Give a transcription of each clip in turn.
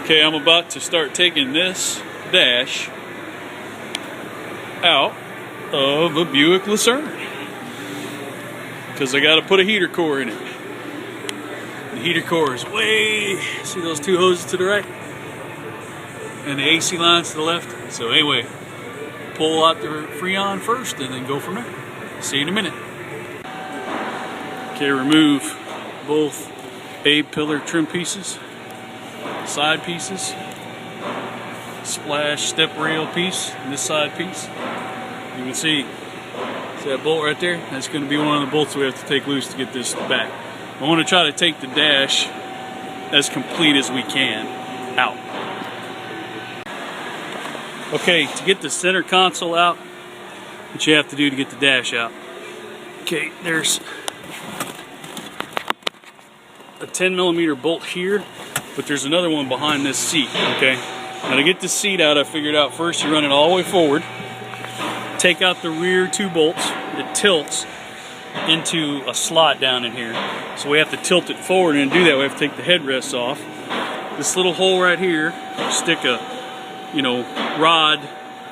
Okay, I'm about to start taking this dash out of a Buick Lucerne because I got to put a heater core in it. The heater core is see those two hoses to the right and the AC lines to the left. So anyway, pull out the Freon first and then go from there. See you in a minute. Okay, remove both A-pillar trim pieces, side pieces, splash step rail piece, and this side piece. You can see that bolt right there? That's going to be one of the bolts we have to take loose to get this back. I want to try to take the dash as complete as we can out. Okay, to get the center console out, what you have to do to get the dash out. Okay, there's a 10mm bolt here, but there's another one behind this seat, okay? Now to get the seat out, I figured out first you run it all the way forward, take out the rear two bolts, it tilts into a slot down in here. So we have to tilt it forward, and to do that we have to take the headrests off. This little hole right here, stick a, rod,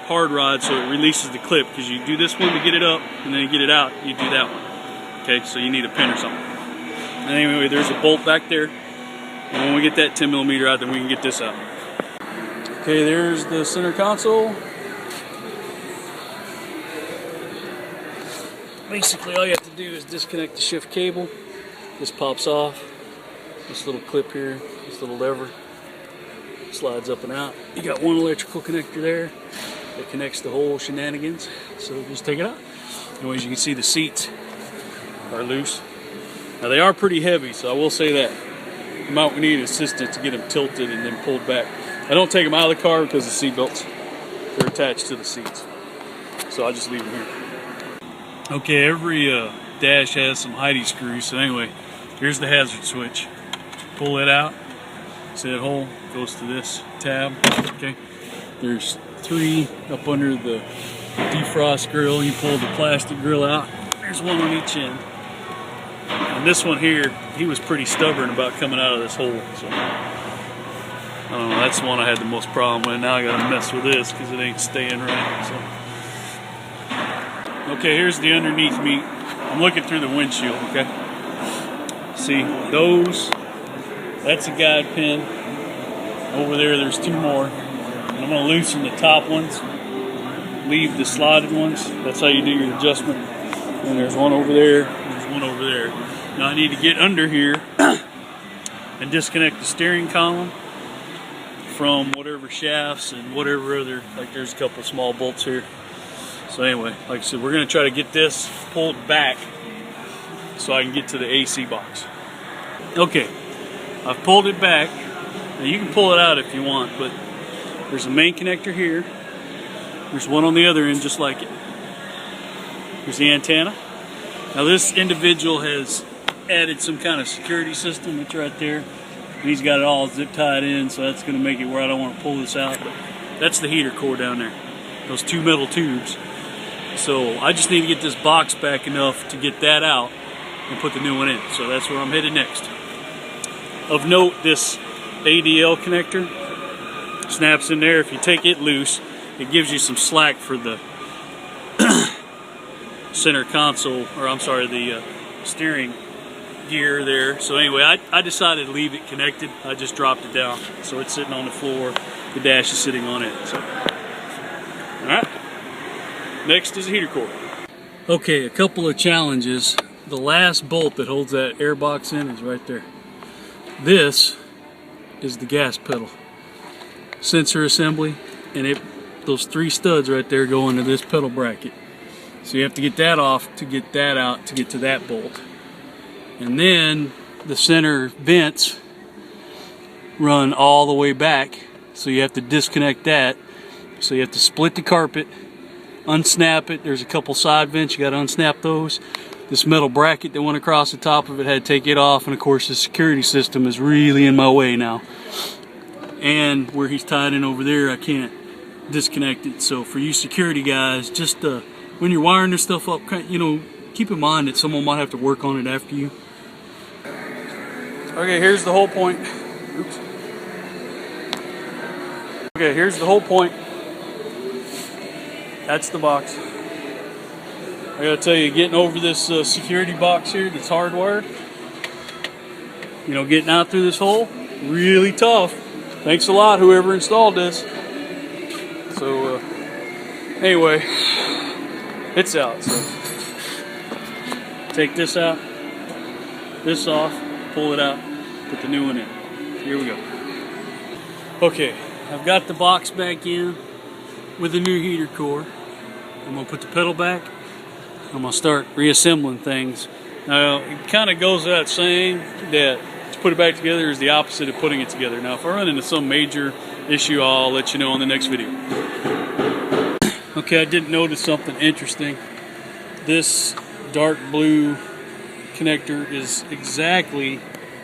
hard rod, so it releases the clip, because you do this one to get it up, and then you get it out, you do that one. Okay, so you need a pin or something. And anyway, there's a bolt back there, and when we get that 10mm out, then we can get this out. Okay, there's the center console. Basically, all you have to do is disconnect the shift cable. This pops off. This little clip here, this little lever, slides up and out. You got one electrical connector there that connects the whole shenanigans. So just take it out. Anyways, you can see the seats are loose. Now they are pretty heavy, so I will say that. You might need assistance to get them tilted and then pulled back. I don't take them out of the car because the seat belts, they're attached to the seats. So I just leave them here. Okay, every dash has some Heidi screws. So anyway, here's the hazard switch. Pull it out. See that hole? Goes to this tab. Okay. There's 3 up under the defrost grill. You pull the plastic grill out. There's one on each end. And this one here, he was pretty stubborn about coming out of this hole. So I don't know. That's the one I had the most problem with. Now I got to mess with this because it ain't staying right. So. Okay, here's the underneath meat. I'm looking through the windshield, okay? See, those, that's a guide pin. Over there's 2 more. And I'm gonna loosen the top ones, leave the slotted ones. That's how you do your adjustment. And there's one over there, there's one over there. Now I need to get under here and disconnect the steering column from whatever shafts and whatever other, like there's a couple small bolts here. So anyway, like I said, we're going to try to get this pulled back so I can get to the AC box. Okay, I've pulled it back. Now you can pull it out if you want, but there's a main connector here. There's one on the other end just like it. There's the antenna. Now this individual has added some kind of security system. It's right there. And he's got it all zip tied in, so that's going to make it where I don't want to pull this out. But that's the heater core down there. Those 2 metal tubes. So I just need to get this box back enough to get that out and put the new one in. So that's where I'm headed next. Of note, this ADL connector snaps in there. If you take it loose, it gives you some slack for the center console, or I'm sorry, the steering gear there. So anyway, I decided to leave it connected. I just dropped it down. So it's sitting on the floor. The dash is sitting on it. So. Alright, next is a heater core. Okay, a couple of challenges. The last bolt that holds that air box in is right there. This is the gas pedal sensor assembly, and those 3 studs right there go into this pedal bracket. So you have to get that off to get that out to get to that bolt. And then the center vents run all the way back, so you have to disconnect that. So you have to split the carpet, unsnap it. There's a couple side vents, you got to unsnap those. This metal bracket that went across the top of it, had to take it off, and of course the security system is really in my way now. And where he's tied in over there, I can't disconnect it. So for you security guys, just when you're wiring this stuff up, keep in mind that someone might have to work on it after you. Okay, here's the whole point. Oops. Okay, here's the whole point. That's the box. I gotta tell you, getting over this security box here that's hardwired, you know, getting out through this hole, really tough. Thanks a lot, whoever installed this. So, anyway, it's out. So, take this out, this off, pull it out, put the new one in. Here we go. Okay, I've got the box back in with the new heater core. I'm gonna put the pedal back. I'm gonna start reassembling things. Now, it kind of goes without saying that to put it back together is the opposite of putting it together. Now, if I run into some major issue, I'll let you know in the next video. Okay, I did notice something interesting. This dark blue connector is exactly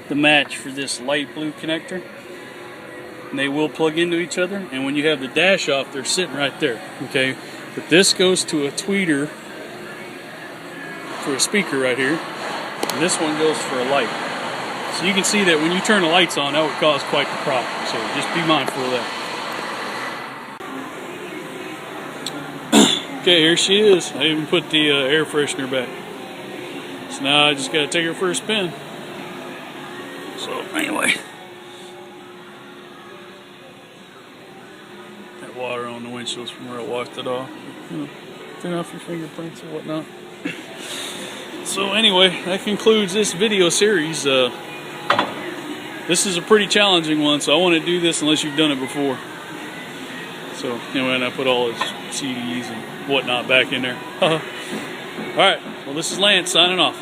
the match for this light blue connector. And they will plug into each other, and when you have the dash off, they're sitting right there. Okay, but this goes to a tweeter for a speaker right here, and this one goes for a light. So you can see that when you turn the lights on, that would cause quite the problem. So just be mindful of that. Okay, here she is. I even put the air freshener back. So now I just got to take her for a spin. So anyway, that water on the windshield's from where I washed it off. You know, turn off your fingerprints or whatnot. So anyway, that concludes this video series. This is a pretty challenging one, so I want to do this unless you've done it before. So anyway, and I put all his CDs and whatnot back in there. Alright, well, this is Lance signing off.